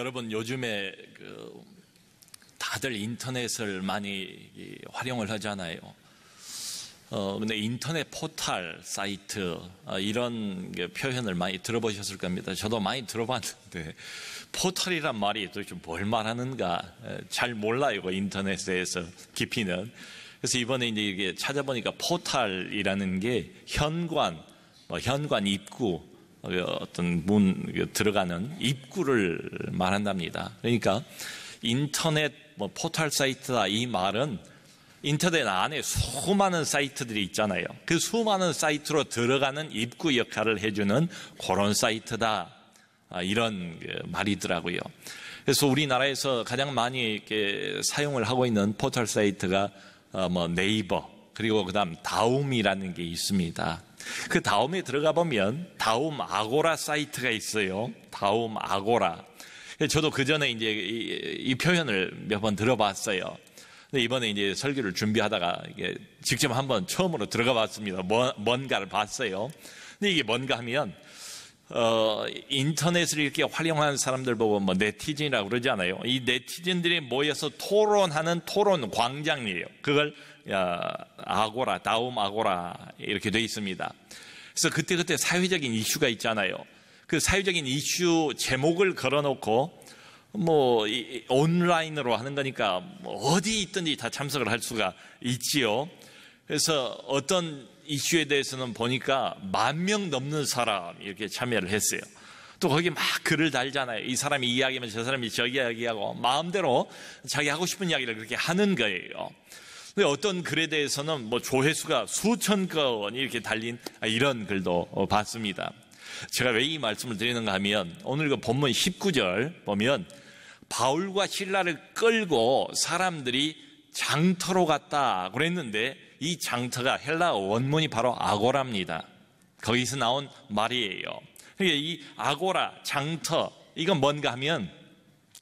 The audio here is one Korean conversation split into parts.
여러분 요즘에 다들 인터넷을 많이 활용을 하잖아요. 근데 인터넷 포털 사이트 이런 표현을 많이 들어보셨을 겁니다. 저도 많이 들어봤는데 포털이란 말이 도대체 뭘 말하는가 잘 몰라요. 인터넷에서 깊이는. 그래서 이번에 이제 이게 찾아보니까 포털이라는 게 현관 입구, 어떤 문 들어가는 입구를 말한답니다. 그러니까 인터넷 포털 사이트다 이 말은 인터넷 안에 수많은 사이트들이 있잖아요. 그 수많은 사이트로 들어가는 입구 역할을 해주는 그런 사이트다, 이런 말이더라고요. 그래서 우리나라에서 가장 많이 이렇게 사용을 하고 있는 포털 사이트가 네이버, 그리고 그다음 다움이라는 게 있습니다. 그 다음에 들어가 보면 다움 아고라 사이트가 있어요. 다움 아고라. 저도 그 전에 이제 이 표현을 몇 번 들어봤어요. 근데 이번에 이제 설교를 준비하다가 이게 직접 한번 처음으로 들어가 봤습니다. 뭔가를 봤어요. 근데 이게 뭔가 하면 인터넷을 이렇게 활용하는 사람들 보고 네티즌이라고 그러잖아요. 이 네티즌들이 모여서 토론하는 토론 광장이에요. 그걸 아고라, 다움 아고라 이렇게 돼 있습니다. 그래서 그때 사회적인 이슈가 있잖아요. 그 사회적인 이슈 제목을 걸어놓고 온라인으로 하는 거니까 어디 있든지 다 참석을 할 수가 있지요. 그래서 어떤 이슈에 대해서는 보니까 10,000명 넘는 사람이 이렇게 참여를 했어요. 또 거기 막 글을 달잖아요. 이 사람이 이야기하면 저 사람이 저 이야기하고 마음대로 자기 하고 싶은 이야기를 그렇게 하는 거예요. 근데 어떤 글에 대해서는 조회수가 수천 건이 이렇게 달린 이런 글도 봤습니다. 제가 왜 이 말씀을 드리는가 하면 오늘 그 본문 19절 보면 바울과 실라를 끌고 사람들이 장터로 갔다 그랬는데 이 장터가 헬라어 원문이 바로 아고라입니다. 거기서 나온 말이에요. 그러니까 이 아고라, 장터, 이건 뭔가 하면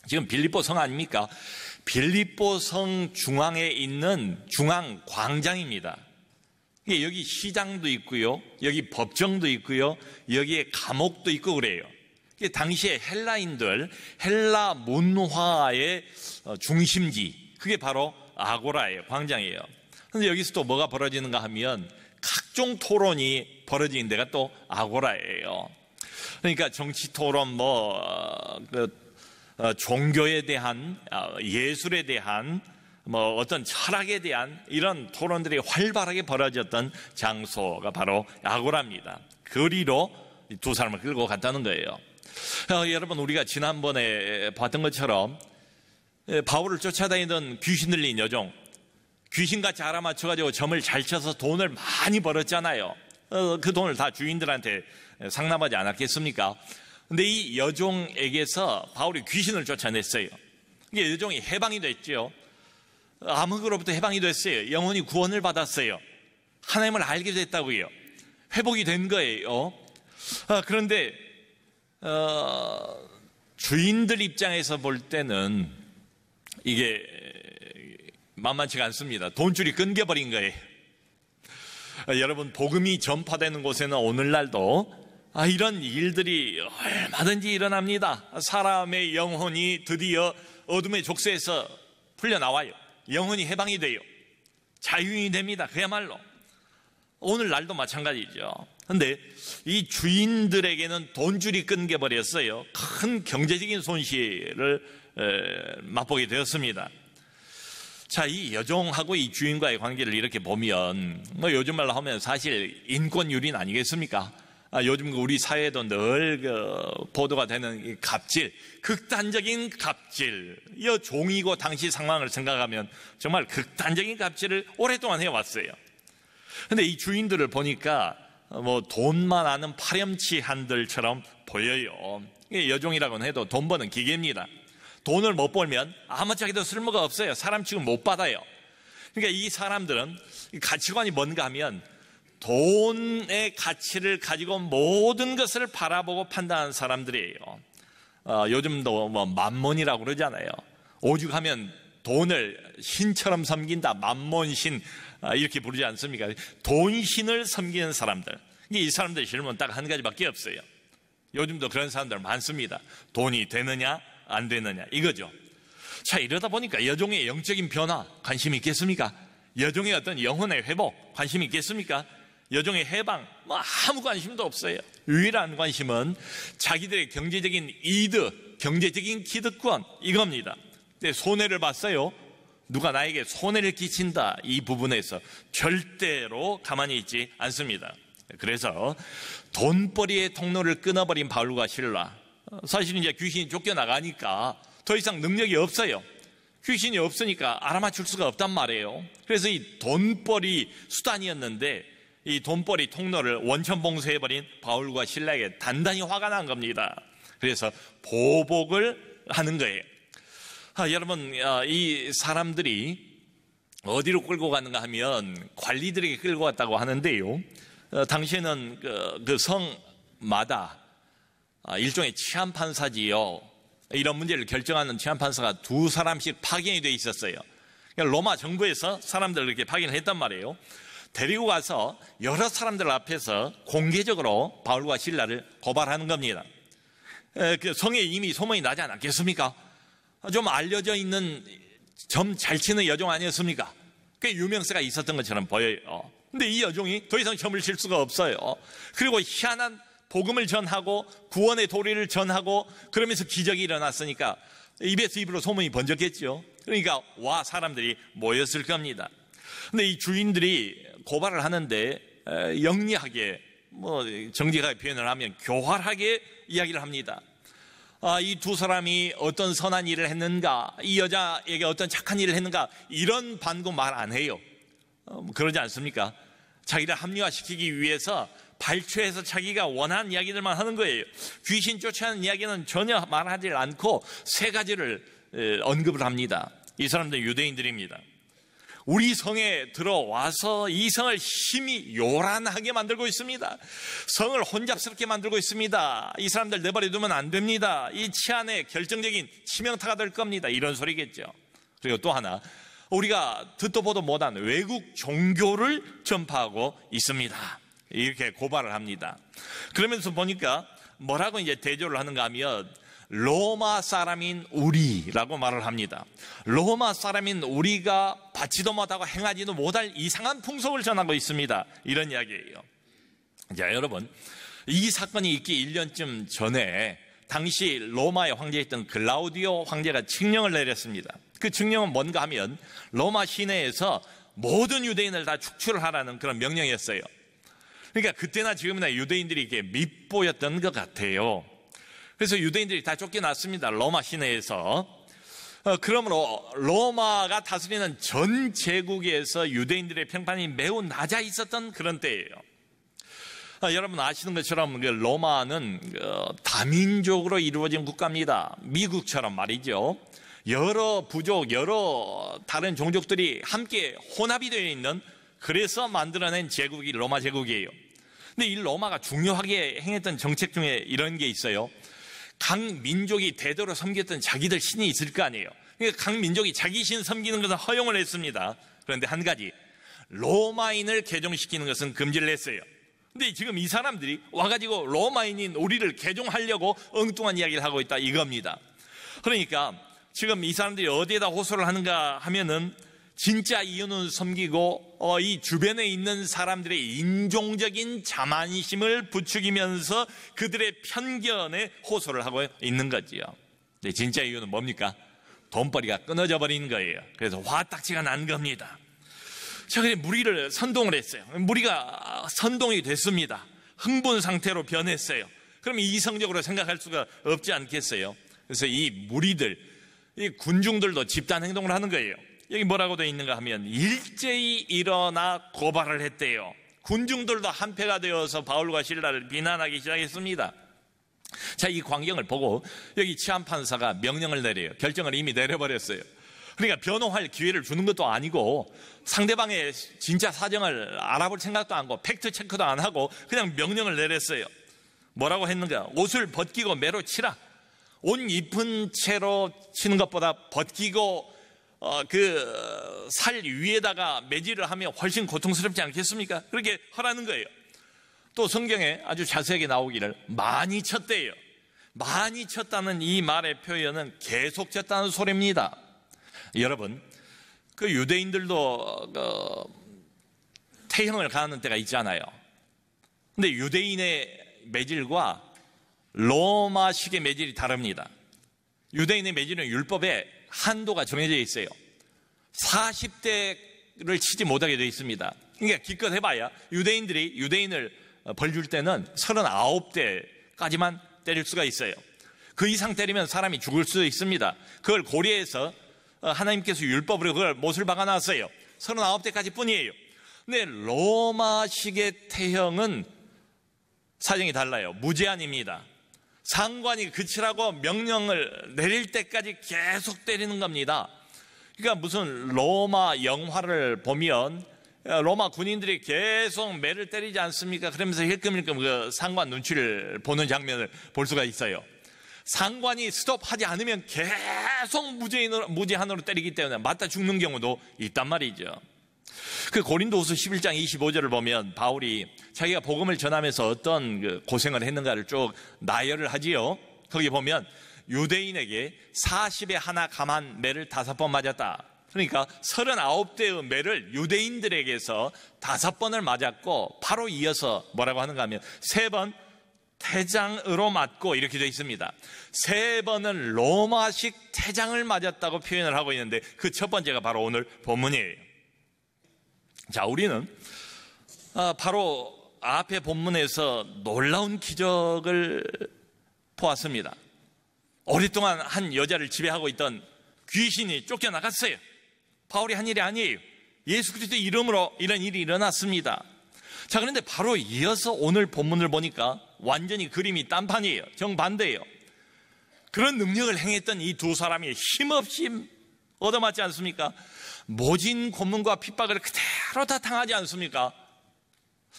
지금 빌립보 성 아닙니까? 빌립보 성 중앙에 있는 중앙 광장입니다. 여기 시장도 있고요, 여기 법정도 있고요, 여기에 감옥도 있고 그래요. 당시에 헬라인들, 헬라 문화의 중심지, 그게 바로 아고라예요, 광장이에요. 그런데 여기서 또 뭐가 벌어지는가 하면 각종 토론이 벌어지는 데가 또 아고라예요. 그러니까 정치 토론, 종교에 대한, 예술에 대한, 어떤 철학에 대한 이런 토론들이 활발하게 벌어졌던 장소가 바로 아고라입니다. 거리로 두 사람을 끌고 갔다는 거예요. 여러분, 우리가 지난번에 봤던 것처럼 바울을 쫓아다니던 귀신 들린 여종, 귀신같이 알아맞혀가지고 점을 잘 쳐서 돈을 많이 벌었잖아요. 그 돈을 다 주인들한테 상납하지 않았겠습니까? 근데 이 여종에게서 바울이 귀신을 쫓아냈어요. 이게 여종이 해방이 됐죠. 암흑으로부터 해방이 됐어요. 영혼이 구원을 받았어요. 하나님을 알게 됐다고요. 회복이 된 거예요. 그런데 주인들 입장에서 볼 때는 이게 만만치가 않습니다. 돈줄이 끊겨버린 거예요. 여러분, 복음이 전파되는 곳에는 오늘날도 이런 일들이 얼마든지 일어납니다. 사람의 영혼이 드디어 어둠의 족쇄에서 풀려나와요. 영혼이 해방이 돼요. 자유인이 됩니다. 그야말로 오늘날도 마찬가지죠. 그런데 이 주인들에게는 돈줄이 끊겨버렸어요. 큰 경제적인 손실을 맛보게 되었습니다. 자, 이 여종하고 이 주인과의 관계를 이렇게 보면 요즘 말로 하면 사실 인권유린 아니겠습니까? 요즘 우리 사회에도 늘 보도가 되는 이 갑질, 극단적인 갑질, 여종이고 당시 상황을 생각하면 정말 극단적인 갑질을 오랫동안 해왔어요. 근데 이 주인들을 보니까 돈만 아는 파렴치한들처럼 보여요. 여종이라고는 해도 돈 버는 기계입니다. 돈을 못 벌면 아무짝에도 쓸모가 없어요. 사람 취급 못 받아요. 그러니까 이 사람들은 가치관이 뭔가 하면 돈의 가치를 가지고 모든 것을 바라보고 판단하는 사람들이에요. 요즘도 만몬이라고 그러잖아요. 오죽하면 돈을 신처럼 섬긴다, 만몬신 이렇게 부르지 않습니까? 돈신을 섬기는 사람들. 이 사람들의 질문은 딱 한 가지밖에 없어요. 요즘도 그런 사람들 많습니다. 돈이 되느냐 안 되느냐 이거죠. 자, 이러다 보니까 여종의 영적인 변화 관심이 있겠습니까? 여종의 어떤 영혼의 회복 관심이 있겠습니까? 여종의 해방 아무 관심도 없어요. 유일한 관심은 자기들의 경제적인 이득, 경제적인 기득권 이겁니다. 근데 손해를 봤어요. 누가 나에게 손해를 끼친다 이 부분에서 절대로 가만히 있지 않습니다. 그래서 돈벌이의 통로를 끊어버린 바울과 실라, 사실은 이제 귀신이 쫓겨나가니까 더 이상 능력이 없어요. 귀신이 없으니까 알아맞힐 수가 없단 말이에요. 그래서 이 돈벌이 수단이었는데 이 돈벌이 통로를 원천봉쇄해버린 바울과 실라에게 단단히 화가 난 겁니다. 그래서 보복을 하는 거예요. 여러분, 이 사람들이 어디로 끌고 가는가 하면 관리들에게 끌고 갔다고 하는데요. 당시에는 그 성마다 일종의 치안판사지요. 이런 문제를 결정하는 치안판사가 2사람씩 파견이 돼 있었어요. 그러니까 로마 정부에서 사람들을 이렇게 파견을 했단 말이에요. 데리고 가서 여러 사람들 앞에서 공개적으로 바울과 실라를 고발하는 겁니다. 그 성에 이미 소문이 나지 않았겠습니까? 좀 알려져 있는 점 잘 치는 여종 아니었습니까? 꽤 유명세가 있었던 것처럼 보여요. 근데 이 여종이 더 이상 점을 칠 수가 없어요. 그리고 희한한 복음을 전하고 구원의 도리를 전하고 그러면서 기적이 일어났으니까 입에서 입으로 소문이 번졌겠죠. 그러니까 사람들이 모였을 겁니다. 근데 이 주인들이 고발을 하는데 영리하게 정직하게 표현을 하면 교활하게 이야기를 합니다. 이 2사람이 어떤 선한 일을 했는가, 이 여자에게 어떤 착한 일을 했는가 이런 반고 말 안 해요. 그러지 않습니까? 자기를 합리화시키기 위해서 발췌해서 자기가 원하는 이야기들만 하는 거예요. 귀신 쫓아내는 이야기는 전혀 말하지 않고 3가지를 언급을 합니다. 이 사람들은 유대인들입니다. 우리 성에 들어와서 이 성을 힘이 요란하게 만들고 있습니다. 성을 혼잡스럽게 만들고 있습니다. 이 사람들 내버려두면 안 됩니다. 이 치안에 결정적인 치명타가 될 겁니다. 이런 소리겠죠. 그리고 또 하나, 우리가 듣도 보도 못한 외국 종교를 전파하고 있습니다. 이렇게 고발을 합니다. 그러면서 보니까 뭐라고 이제 대조를 하는가 하면 로마 사람인 우리라고 말을 합니다. 로마 사람인 우리가 받지도 못하고 행하지도 못할 이상한 풍속을 전하고 있습니다. 이런 이야기예요. 자, 여러분, 이 사건이 있기 1년쯤 전에 당시 로마의 황제였던 글라우디오 황제가 칙령을 내렸습니다. 그 칙령은 뭔가 하면 로마 시내에서 모든 유대인을 다 축출을 하라는 그런 명령이었어요. 그러니까 그때나 지금이나 유대인들이 이렇게 밉보였던 것 같아요. 그래서 유대인들이 다 쫓겨났습니다. 로마 시내에서. 그러므로 로마가 다스리는 전 제국에서 유대인들의 평판이 매우 낮아 있었던 그런 때예요. 여러분 아시는 것처럼 로마는 다민족으로 이루어진 국가입니다. 미국처럼 말이죠. 여러 부족, 여러 다른 종족들이 함께 혼합이 되어 있는, 그래서 만들어낸 제국이 로마 제국이에요. 근데 이 로마가 중요하게 행했던 정책 중에 이런 게 있어요. 각 민족이 대대로 섬겼던 자기들 신이 있을 거 아니에요. 그러니까 각 민족이 자기 신 섬기는 것은 허용을 했습니다. 그런데 한 가지, 로마인을 개종시키는 것은 금지를 했어요. 근데 지금 이 사람들이 와가지고 로마인인 우리를 개종하려고 엉뚱한 이야기를 하고 있다 이겁니다. 그러니까 지금 이 사람들이 어디에다 호소를 하는가 하면은 진짜 이유는 섬기고 이 주변에 있는 사람들의 인종적인 자만심을 부추기면서 그들의 편견에 호소를 하고 있는 거지요. 근데 진짜 이유는 뭡니까? 돈벌이가 끊어져 버린 거예요. 그래서 화딱지가 난 겁니다. 자, 그래 무리를 선동을 했어요. 무리가 선동이 됐습니다. 흥분 상태로 변했어요. 그럼 이성적으로 생각할 수가 없지 않겠어요? 그래서 이 무리들, 이 군중들도 집단 행동을 하는 거예요. 여기 뭐라고 되어 있는가 하면 일제히 일어나 고발을 했대요. 군중들도 한패가 되어서 바울과 실라를 비난하기 시작했습니다. 자, 이 광경을 보고 여기 치안판사가 명령을 내려요. 결정을 이미 내려버렸어요. 그러니까 변호할 기회를 주는 것도 아니고 상대방의 진짜 사정을 알아볼 생각도 안 하고 팩트 체크도 안 하고 그냥 명령을 내렸어요. 뭐라고 했는가? 옷을 벗기고 매로 치라. 옷 입은 채로 치는 것보다 벗기고 그 살 위에다가 매질을 하면 훨씬 고통스럽지 않겠습니까? 그렇게 하라는 거예요. 또 성경에 아주 자세하게 나오기를 많이 쳤대요. 많이 쳤다는 이 말의 표현은 계속 쳤다는 소리입니다. 여러분, 그 유대인들도 태형을 가하는 때가 있잖아요. 근데 유대인의 매질과 로마식의 매질이 다릅니다. 유대인의 매질은 율법에 한도가 정해져 있어요. 40대를 치지 못하게 되어 있습니다. 그러니까 기껏 해봐야 유대인들이 유대인을 벌 줄 때는 39대까지만 때릴 수가 있어요. 그 이상 때리면 사람이 죽을 수도 있습니다. 그걸 고려해서 하나님께서 율법으로 그걸 못을 박아놨어요. 39대까지 뿐이에요. 근데 로마식의 태형은 사정이 달라요. 무제한입니다. 상관이 그치라고 명령을 내릴 때까지 계속 때리는 겁니다. 그러니까 무슨 로마 영화를 보면 로마 군인들이 계속 매를 때리지 않습니까? 그러면서 힐끔힐끔 그 상관 눈치를 보는 장면을 볼 수가 있어요. 상관이 스톱하지 않으면 계속 무제한으로 때리기 때문에 맞다 죽는 경우도 있단 말이죠. 그 고린도후서 11장 25절을 보면 바울이 자기가 복음을 전하면서 어떤 그 고생을 했는가를 쭉 나열을 하지요. 거기 보면 유대인에게 40에 하나 감한 매를 5번 맞았다. 그러니까 39대의 매를 유대인들에게서 5번을 맞았고 바로 이어서 뭐라고 하는가 하면 3번 태장으로 맞고 이렇게 되어 있습니다. 3번은 로마식 태장을 맞았다고 표현을 하고 있는데 그 첫 번째가 바로 오늘 본문이에요. 자, 우리는 바로 앞에 본문에서 놀라운 기적을 보았습니다. 오랫동안 한 여자를 지배하고 있던 귀신이 쫓겨나갔어요. 바울이 한 일이 아니에요. 예수 그리스도의 이름으로 이런 일이 일어났습니다. 자, 그런데 바로 이어서 오늘 본문을 보니까 완전히 그림이 딴판이에요. 정반대예요. 그런 능력을 행했던 이 두 사람이 힘없이 얻어맞지 않습니까? 모진 고문과 핍박을 그대로 다 당하지 않습니까?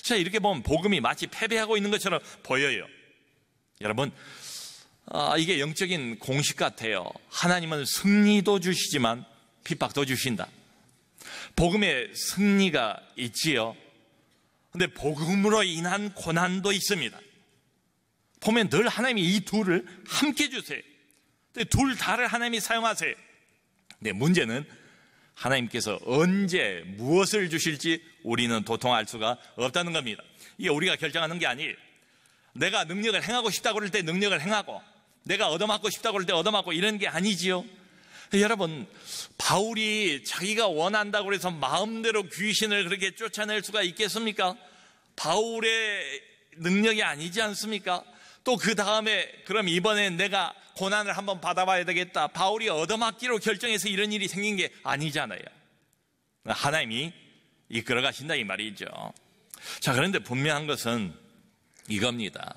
자, 이렇게 보면 복음이 마치 패배하고 있는 것처럼 보여요. 여러분, 이게 영적인 공식 같아요. 하나님은 승리도 주시지만 핍박도 주신다. 복음의 승리가 있지요. 근데 복음으로 인한 고난도 있습니다. 보면 늘 하나님이 이 둘을 함께 주세요. 둘 다를 하나님이 사용하세요. 근데 문제는 하나님께서 언제 무엇을 주실지 우리는 도통 알 수가 없다는 겁니다. 이게 우리가 결정하는 게 아니에요. 내가 능력을 행하고 싶다고 그럴 때 능력을 행하고 내가 얻어맞고 싶다고 그럴 때 얻어맞고 이런 게 아니지요. 여러분, 바울이 자기가 원한다고 해서 마음대로 귀신을 그렇게 쫓아낼 수가 있겠습니까? 바울의 능력이 아니지 않습니까? 또 그 다음에 그럼 이번엔 내가 고난을 한번 받아봐야 되겠다. 바울이 얻어맞기로 결정해서 이런 일이 생긴 게 아니잖아요. 하나님이 이끌어 가신다 이 말이죠. 자, 그런데 분명한 것은 이겁니다.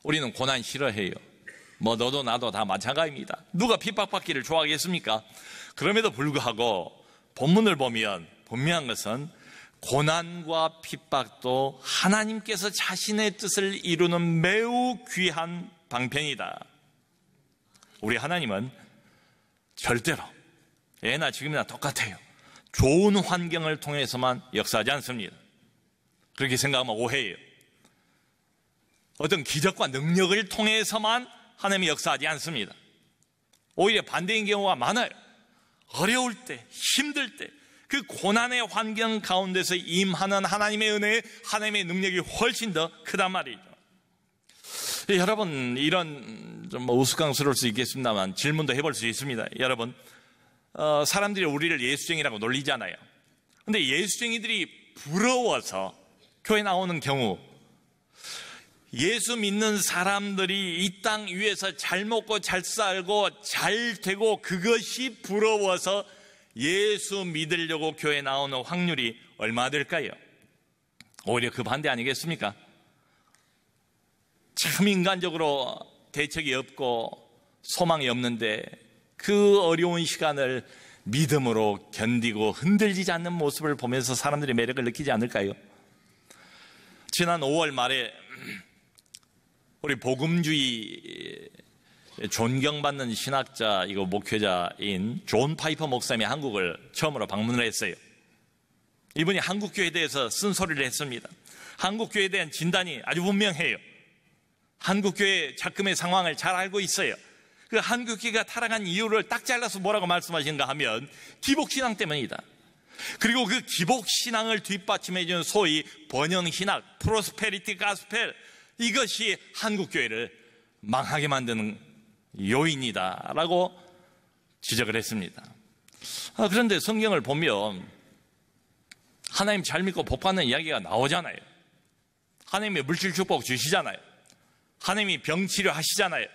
우리는 고난 싫어해요. 뭐 너도 나도 다 마찬가지입니다. 누가 핍박받기를 좋아하겠습니까? 그럼에도 불구하고 본문을 보면 분명한 것은 고난과 핍박도 하나님께서 자신의 뜻을 이루는 매우 귀한 방편이다. 우리 하나님은 절대로 예나 지금이나 똑같아요. 좋은 환경을 통해서만 역사하지 않습니다. 그렇게 생각하면 오해예요. 어떤 기적과 능력을 통해서만 하나님이 역사하지 않습니다. 오히려 반대인 경우가 많아요. 어려울 때, 힘들 때, 그 고난의 환경 가운데서 임하는 하나님의 은혜, 하나님의 능력이 훨씬 더 크단 말이죠. 여러분, 이런 좀 우스꽝스러울 수 있겠습니다만 질문도 해볼 수 있습니다. 여러분, 사람들이 우리를 예수쟁이라고 놀리잖아요. 근데 예수쟁이들이 부러워서 교회 나오는 경우, 예수 믿는 사람들이 이 땅 위에서 잘 먹고 잘 살고 잘 되고 그것이 부러워서 예수 믿으려고 교회 나오는 확률이 얼마나 될까요? 오히려 그 반대 아니겠습니까? 참 인간적으로 대책이 없고 소망이 없는데 그 어려운 시간을 믿음으로 견디고 흔들리지 않는 모습을 보면서 사람들이 매력을 느끼지 않을까요? 지난 5월 말에 우리 복음주의 존경받는 신학자, 이거 목회자인 존 파이퍼 목사님이 한국을 처음으로 방문을 했어요. 이분이 한국교회에 대해서 쓴소리를 했습니다. 한국교회에 대한 진단이 아주 분명해요. 한국교회 작금의 상황을 잘 알고 있어요. 그 한국교회가 타락한 이유를 딱 잘라서 뭐라고 말씀하시는가 하면 기복신앙 때문이다. 그리고 그 기복신앙을 뒷받침해주는 소위 번영신학, 프로스페리티 가스펠, 이것이 한국교회를 망하게 만드는 요인이다 라고 지적을 했습니다. 그런데 성경을 보면 하나님 잘 믿고 복받는 이야기가 나오잖아요. 하나님이 물질 축복 주시잖아요. 하나님이 병 치료하시잖아요.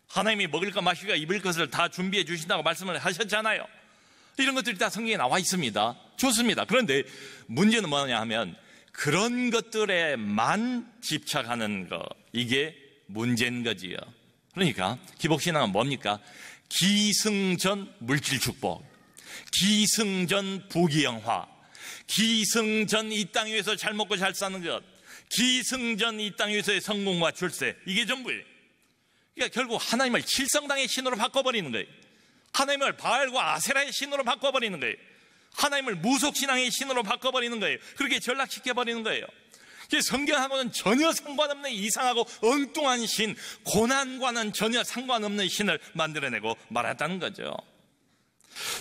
하나님이 먹을 것 마실 것 입을 것을 다 준비해 주신다고 말씀을 하셨잖아요. 이런 것들이 다 성경에 나와 있습니다. 좋습니다. 그런데 문제는 뭐냐 하면 그런 것들에만 집착하는 것, 이게 문제인 거지요. 그러니까 기복신앙은 뭡니까? 기승전 물질 축복, 기승전 부귀영화, 기승전 이 땅 위에서 잘 먹고 잘 사는 것, 기승전 이 땅 위에서의 성공과 출세, 이게 전부예요. 그러니까 결국 하나님을 칠성당의 신으로 바꿔버리는 거예요. 하나님을 바알과 아세라의 신으로 바꿔버리는 거예요. 하나님을 무속신앙의 신으로 바꿔버리는 거예요. 그렇게 전락시켜버리는 거예요. 성경하고는 전혀 상관없는 이상하고 엉뚱한 신, 고난과는 전혀 상관없는 신을 만들어내고 말았다는 거죠.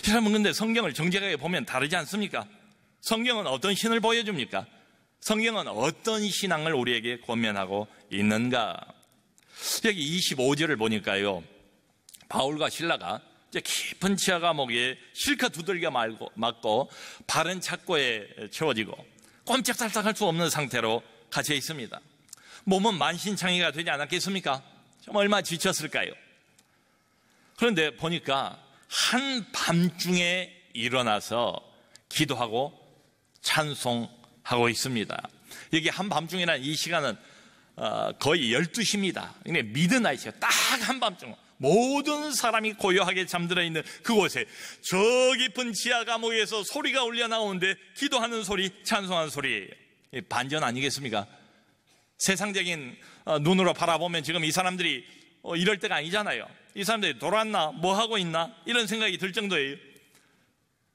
여러분, 근데 성경을 정직하게 보면 다르지 않습니까? 성경은 어떤 신을 보여줍니까? 성경은 어떤 신앙을 우리에게 권면하고 있는가? 여기 25절을 보니까요, 바울과 실라가 이제 깊은 지하 감옥에 실컷 두들겨 맞고 바른 착고에 채워지고 꼼짝달싹할 수 없는 상태로 갇혀 있습니다. 몸은 만신창이가 되지 않았겠습니까? 좀 얼마나 지쳤을까요? 그런데 보니까 한밤중에 일어나서 기도하고 찬송하고 있습니다. 여기 한밤중이라는 이 시간은 거의 12시입니다. 미드나잇이에요. 딱 한밤중. 모든 사람이 고요하게 잠들어 있는 그곳에 저 깊은 지하 감옥에서 소리가 울려 나오는데 기도하는 소리, 찬송하는 소리예요. 반전 아니겠습니까? 세상적인 눈으로 바라보면 지금 이 사람들이 이럴 때가 아니잖아요. 이 사람들이 돌았나? 뭐 하고 있나? 이런 생각이 들 정도예요.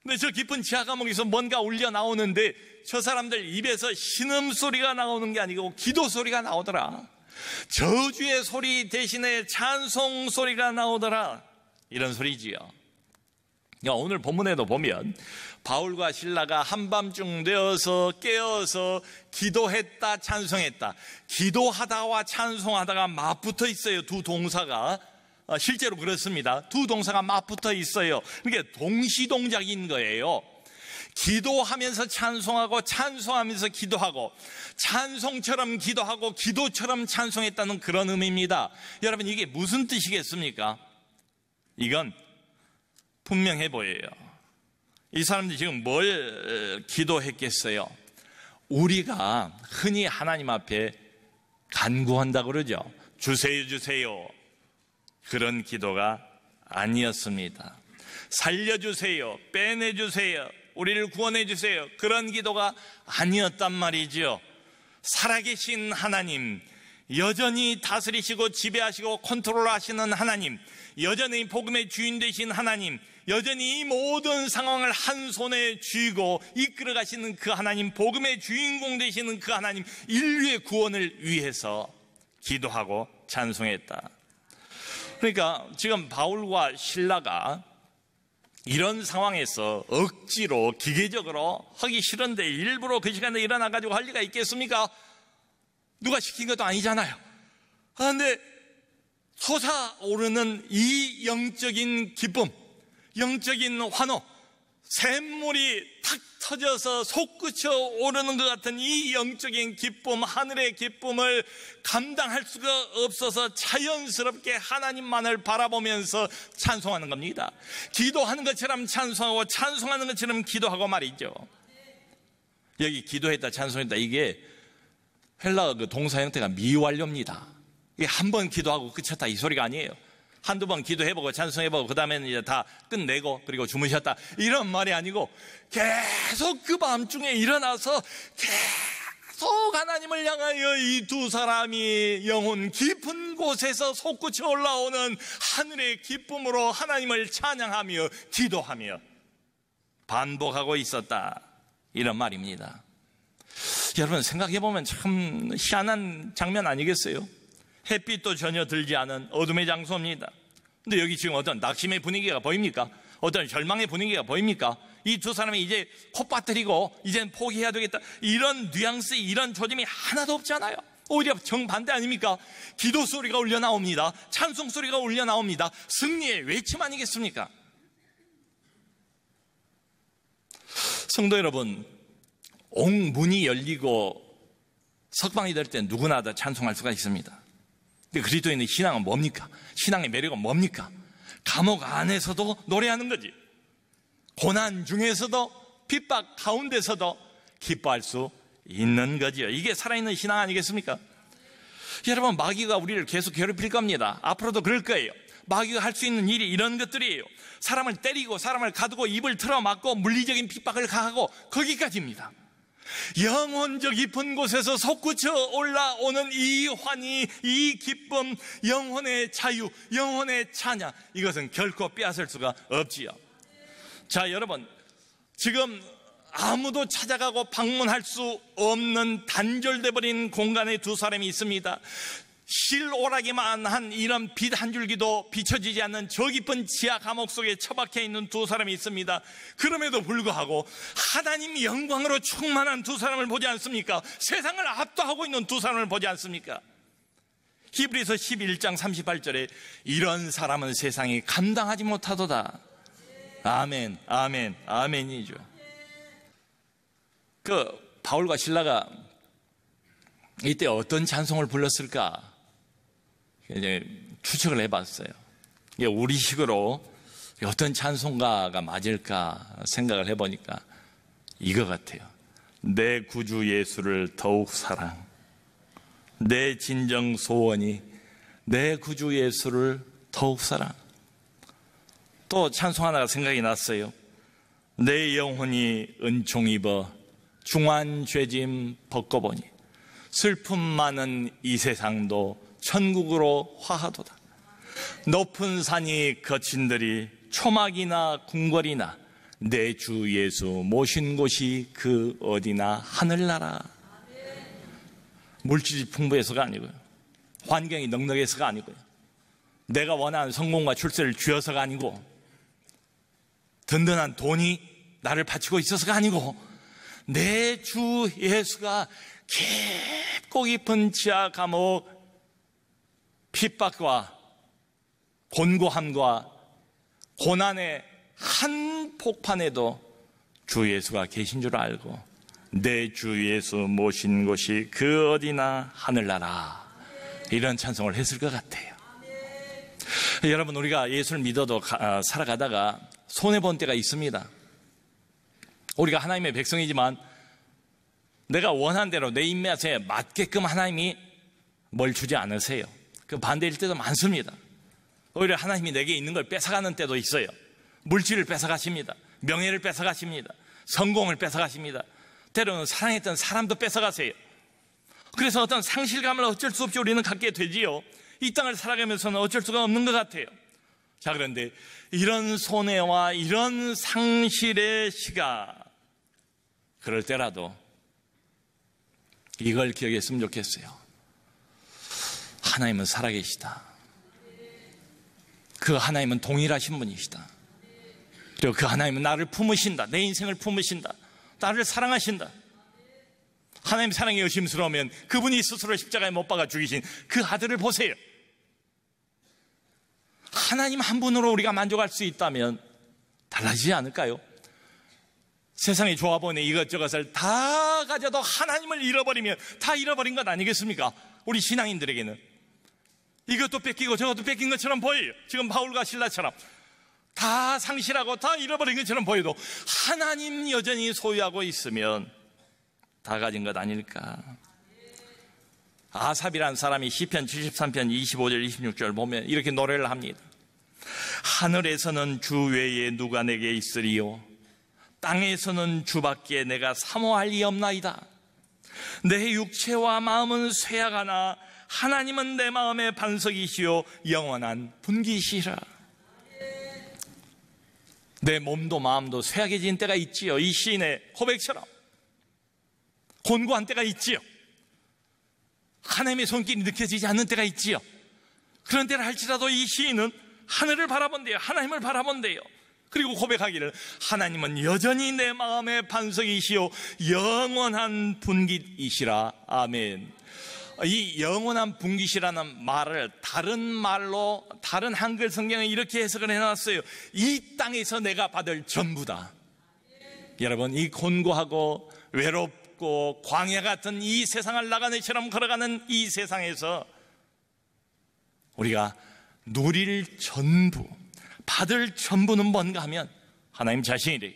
근데 저 깊은 지하 감옥에서 뭔가 울려 나오는데 저 사람들 입에서 신음소리가 나오는 게 아니고 기도 소리가 나오더라. 저주의 소리 대신에 찬송 소리가 나오더라. 이런 소리지요. 오늘 본문에도 보면 바울과 실라가 한밤중 되어서 깨어서 기도했다, 찬송했다. 기도하다와 찬송하다가 맞붙어 있어요. 두 동사가. 실제로 그렇습니다. 두 동사가 맞붙어 있어요. 그게 동시동작인 거예요. 기도하면서 찬송하고 찬송하면서 기도하고 찬송처럼 기도하고 기도처럼 찬송했다는 그런 의미입니다. 여러분, 이게 무슨 뜻이겠습니까? 이건 분명해 보여요. 이 사람들이 지금 뭘 기도했겠어요? 우리가 흔히 하나님 앞에 간구한다고 그러죠. 주세요 주세요. 그런 기도가 아니었습니다. 살려주세요, 빼내주세요, 우리를 구원해주세요, 그런 기도가 아니었단 말이죠. 살아계신 하나님, 여전히 다스리시고 지배하시고 컨트롤하시는 하나님, 여전히 복음의 주인 되신 하나님, 여전히 이 모든 상황을 한 손에 쥐고 이끌어 가시는 그 하나님, 복음의 주인공 되시는 그 하나님, 인류의 구원을 위해서 기도하고 찬송했다. 그러니까 지금 바울과 실라가 이런 상황에서 억지로 기계적으로 하기 싫은데 일부러 그 시간에 일어나가지고 할 리가 있겠습니까? 누가 시킨 것도 아니잖아요. 그런데 솟아오르는 이 영적인 기쁨, 영적인 환호, 샘물이 탁 터져서 솟구쳐 오르는 것 같은 이 영적인 기쁨, 하늘의 기쁨을 감당할 수가 없어서 자연스럽게 하나님만을 바라보면서 찬송하는 겁니다. 기도하는 것처럼 찬송하고 찬송하는 것처럼 기도하고 말이죠. 여기 기도했다, 찬송했다, 이게 헬라어 그 동사 형태가 미완료입니다. 이게 한 번 기도하고 끝쳤다, 이 소리가 아니에요. 한두 번 기도해보고 찬송해보고 그 다음에는 이제 다 끝내고 그리고 주무셨다, 이런 말이 아니고 계속 그 밤중에 일어나서 계속 하나님을 향하여 이 두 사람이 영혼 깊은 곳에서 솟구쳐 올라오는 하늘의 기쁨으로 하나님을 찬양하며 기도하며 반복하고 있었다, 이런 말입니다. 여러분, 생각해보면 참 희한한 장면 아니겠어요? 햇빛도 전혀 들지 않은 어둠의 장소입니다. 근데 여기 지금 어떤 낙심의 분위기가 보입니까? 어떤 절망의 분위기가 보입니까? 이 두 사람이 이제 코 빠뜨리고 이젠 포기해야 되겠다, 이런 뉘앙스, 이런 조짐이 하나도 없잖아요. 오히려 정반대 아닙니까? 기도 소리가 울려 나옵니다. 찬송 소리가 울려 나옵니다. 승리의 외침 아니겠습니까? 성도 여러분, 옥문이 열리고 석방이 될 때 누구나 다 찬송할 수가 있습니다. 근데 그리스도인의 신앙은 뭡니까? 신앙의 매력은 뭡니까? 감옥 안에서도 노래하는 거지. 고난 중에서도, 핍박 가운데서도 기뻐할 수 있는 거지요. 이게 살아있는 신앙 아니겠습니까? 여러분, 마귀가 우리를 계속 괴롭힐 겁니다. 앞으로도 그럴 거예요. 마귀가 할 수 있는 일이 이런 것들이에요. 사람을 때리고, 사람을 가두고, 입을 틀어막고, 물리적인 핍박을 가하고, 거기까지입니다. 영혼적 깊은 곳에서 솟구쳐 올라오는 이 환희, 이 기쁨, 영혼의 자유, 영혼의 찬양, 이것은 결코 빼앗을 수가 없지요. 자, 여러분, 지금 아무도 찾아가고 방문할 수 없는 단절돼 버린 공간에 두 사람이 있습니다. 실오라기만 한 이런 빛 한 줄기도 비춰지지 않는 저 깊은 지하 감옥 속에 처박혀 있는 두 사람이 있습니다. 그럼에도 불구하고 하나님 영광으로 충만한 두 사람을 보지 않습니까? 세상을 압도하고 있는 두 사람을 보지 않습니까? 히브리서 11장 38절에 이런 사람은 세상이 감당하지 못하도다. 아멘, 아멘, 아멘이죠. 바울과 실라가 이때 어떤 찬송을 불렀을까? 이제 추측을 해봤어요. 우리식으로 어떤 찬송가가 맞을까 생각을 해보니까 이거 같아요. 내 구주 예수를 더욱 사랑, 내 진정 소원이 내 구주 예수를 더욱 사랑. 또 찬송 하나가 생각이 났어요. 내 영혼이 은총 입어 중한 죄짐 벗고보니 슬픔 많은 이 세상도 천국으로 화하도다. 높은 산이 거친들이 초막이나 궁궐이나 내 주 예수 모신 곳이 그 어디나 하늘나라. 물질이 풍부해서가 아니고요, 환경이 넉넉해서가 아니고요, 내가 원하는 성공과 출세를 쥐어서가 아니고, 든든한 돈이 나를 바치고 있어서가 아니고, 내 주 예수가 깊고 깊은 지하 감옥 핍박과 곤고함과 고난의 한 폭판에도 주 예수가 계신 줄 알고 내 주 예수 모신 곳이 그 어디나 하늘나라, 이런 찬송을 했을 것 같아요. 여러분, 우리가 예수를 믿어도 살아가다가 손해본 때가 있습니다. 우리가 하나님의 백성이지만 내가 원하는 대로 내 입맛에 맞게끔 하나님이 뭘 주지 않으세요. 그 반대일 때도 많습니다. 오히려 하나님이 내게 있는 걸 뺏어가는 때도 있어요. 물질을 뺏어가십니다. 명예를 뺏어가십니다. 성공을 뺏어가십니다. 때로는 사랑했던 사람도 뺏어가세요. 그래서 어떤 상실감을 어쩔 수 없이 우리는 갖게 되지요. 이 땅을 살아가면서는 어쩔 수가 없는 것 같아요. 자, 그런데 이런 손해와 이런 상실의 시간, 그럴 때라도 이걸 기억했으면 좋겠어요. 하나님은 살아계시다. 그 하나님은 동일하신 분이시다. 그리고 그 하나님은 나를 품으신다. 내 인생을 품으신다. 나를 사랑하신다. 하나님 사랑이 의심스러우면 그분이 스스로 십자가에 못 박아 죽이신 그 아들을 보세요. 하나님 한 분으로 우리가 만족할 수 있다면 달라지지 않을까요? 세상이 좋아 보이는 이것저것을 다 가져도 하나님을 잃어버리면 다 잃어버린 것 아니겠습니까? 우리 신앙인들에게는 이것도 뺏기고 저것도 뺏긴 것처럼 보여요. 지금 바울과 실라처럼 다 상실하고 다 잃어버린 것처럼 보여도 하나님 여전히 소유하고 있으면 다 가진 것 아닐까? 아삽이라는 사람이 시편 73편 25절 26절 보면 이렇게 노래를 합니다. 하늘에서는 주 외에 누가 내게 있으리요, 땅에서는 주밖에 내가 사모할 리 없나이다. 내 육체와 마음은 쇠약하나 하나님은 내 마음의 반석이시요 영원한 분기시라. 내 몸도 마음도 쇠약해진 때가 있지요. 이 시인의 고백처럼 곤고한 때가 있지요. 하나님의 손길이 느껴지지 않는 때가 있지요. 그런 때를 할지라도 이 시인은 하늘을 바라본대요. 하나님을 바라본대요. 그리고 고백하기를 하나님은 여전히 내 마음의 반석이시요 영원한 분깃이시라. 아멘. 이 영원한 분깃이라는 말을 다른 말로 다른 한글 성경에 이렇게 해석을 해놨어요. 이 땅에서 내가 받을 전부다. 여러분, 이 곤고하고 외롭고 광야 같은 이 세상을 나가네처럼 걸어가는 이 세상에서 우리가 누릴 전부, 받을 전부는 뭔가 하면 하나님 자신이래요.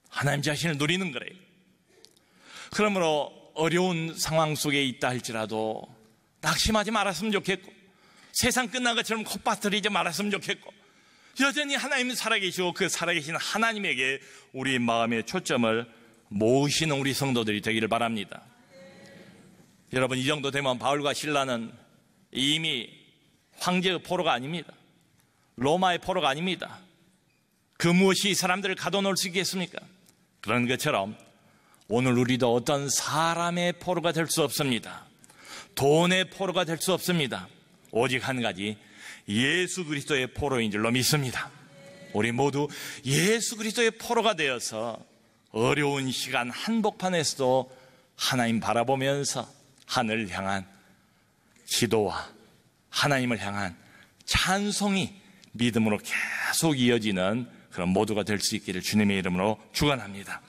하나님 자신을 누리는 거래요. 그러므로 어려운 상황 속에 있다 할지라도 낙심하지 말았으면 좋겠고, 세상 끝난 것처럼 콧바트리지 말았으면 좋겠고, 여전히 하나님은 살아계시고 그 살아계신 하나님에게 우리 마음의 초점을 모으시는 우리 성도들이 되기를 바랍니다. 여러분, 이 정도 되면 바울과 실라는 이미 황제의 포로가 아닙니다. 로마의 포로가 아닙니다. 그 무엇이 사람들을 가둬놓을 수 있겠습니까? 그런 것처럼 오늘 우리도 어떤 사람의 포로가 될 수 없습니다. 돈의 포로가 될 수 없습니다. 오직 한 가지, 예수 그리스도의 포로인 줄로 믿습니다. 우리 모두 예수 그리스도의 포로가 되어서 어려운 시간 한복판에서도 하나님 바라보면서 하늘을 향한 기도와 하나님을 향한 찬송이 믿음으로 계속 이어지는 그런 모두가 될 수 있기를 주님의 이름으로 축원합니다.